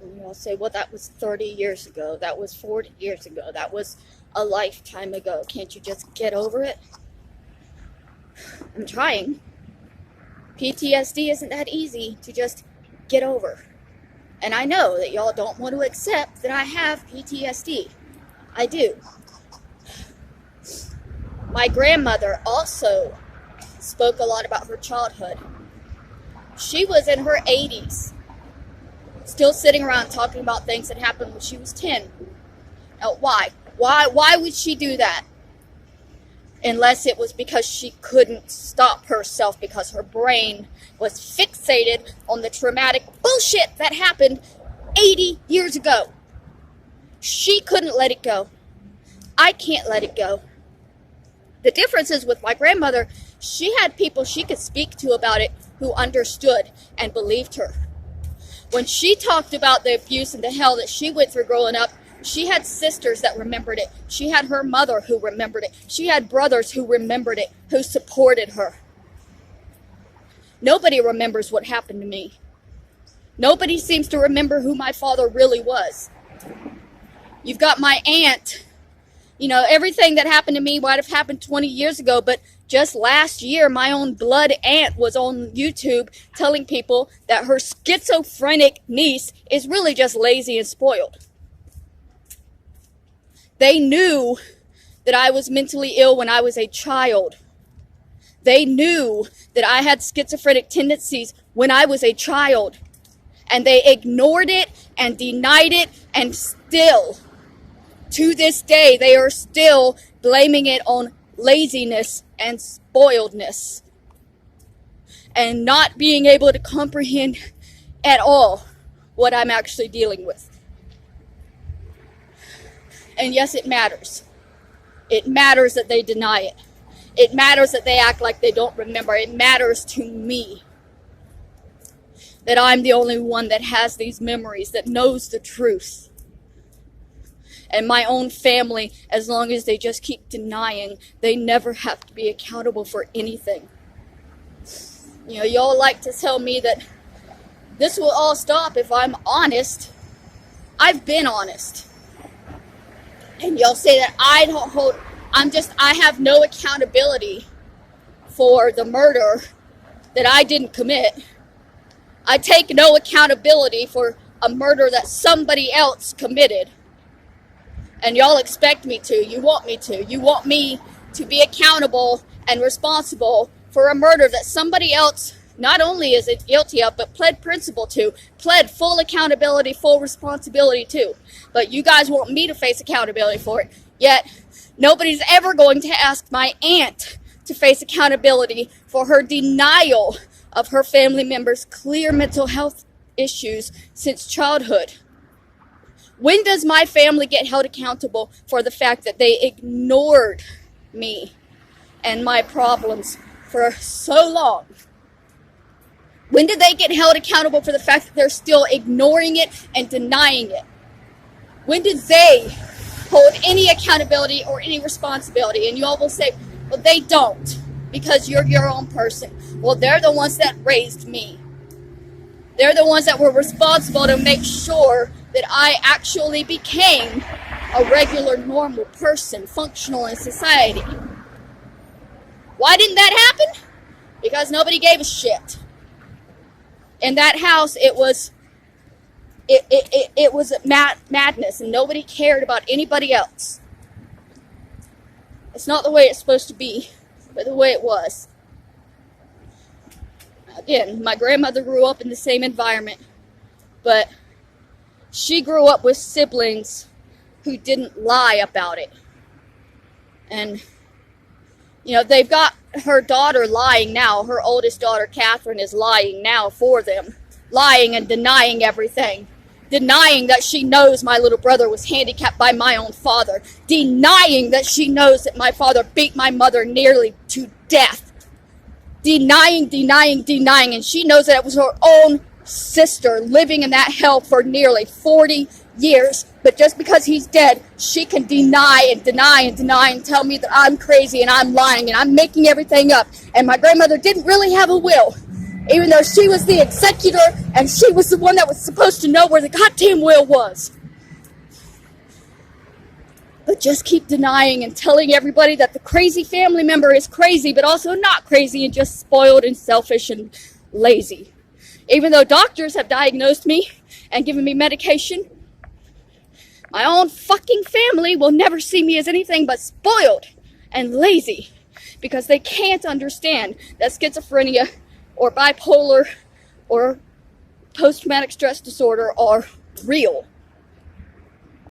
And you'll say, well, that was 30 years ago. That was 40 years ago. That was a lifetime ago. Can't you just get over it? I'm trying. PTSD isn't that easy to just get over. And I know that y'all don't want to accept that I have PTSD. I do. My grandmother also spoke a lot about her childhood. She was in her 80s, still sitting around talking about things that happened when she was 10. Now, why? Why would she do that? Unless it was because she couldn't stop herself because her brain was fixated on the traumatic bullshit that happened 80 years ago. She couldn't let it go. I can't let it go. The difference is with my grandmother, she had people she could speak to about it who understood and believed her. When she talked about the abuse and the hell that she went through growing up, she had sisters that remembered it. She had her mother who remembered it. She had brothers who remembered it, who supported her. Nobody remembers what happened to me. Nobody seems to remember who my father really was. You've got my aunt. You know, everything that happened to me might have happened 20 years ago, but just last year, my own blood aunt was on YouTube telling people that her schizophrenic niece is really just lazy and spoiled. They knew that I was mentally ill when I was a child. They knew that I had schizophrenic tendencies when I was a child. And they ignored it and denied it, and still, to this day, they are still blaming it on laziness and spoiledness. And not being able to comprehend at all what I'm actually dealing with. And yes, it matters. It matters that they deny it. It matters that they act like they don't remember. It matters to me that I'm the only one that has these memories, that knows the truth. And my own family, as long as they just keep denying, they never have to be accountable for anything. You know, y'all like to tell me that this will all stop if I'm honest. I've been honest. And y'all say that I have no accountability for the murder that I didn't commit. I take no accountability for a murder that somebody else committed. And y'all expect me to. You want me to. You want me to be accountable and responsible for a murder that somebody else not only is it guilty of, but pled principle to, pled full accountability, full responsibility to. But you guys want me to face accountability for it. Yet, nobody's ever going to ask my aunt to face accountability for her denial of her family members' clear mental health issues since childhood. When does my family get held accountable for the fact that they ignored me and my problems for so long? When did they get held accountable for the fact that they're still ignoring it and denying it? When did they hold any accountability or any responsibility? And you all will say, well, they don't, because you're your own person. Well, they're the ones that raised me. They're the ones that were responsible to make sure that I actually became a regular, normal person, functional in society. Why didn't that happen? Because nobody gave a shit. In that house, it was madness, and nobody cared about anybody else. It's not the way it's supposed to be, but the way it was. Again, my grandmother grew up in the same environment, but she grew up with siblings who didn't lie about it. And, you know, they've got her daughter lying now. Her oldest daughter, Catherine, is lying now for them. Lying and denying everything. Denying that she knows my little brother was handicapped by my own father. Denying that she knows that my father beat my mother nearly to death. Denying. And she knows that it was her own sister living in that hell for nearly 40 years. But just because he's dead, she can deny and tell me that I'm crazy and I'm lying and I'm making everything up. And my grandmother didn't really have a will. Even though she was the executor and she was the one that was supposed to know where the goddamn will was. But just keep denying and telling everybody that the crazy family member is crazy, but also not crazy and just spoiled and selfish and lazy. Even though doctors have diagnosed me and given me medication, my own fucking family will never see me as anything but spoiled and lazy because they can't understand that schizophrenia or bipolar or post-traumatic stress disorder are real.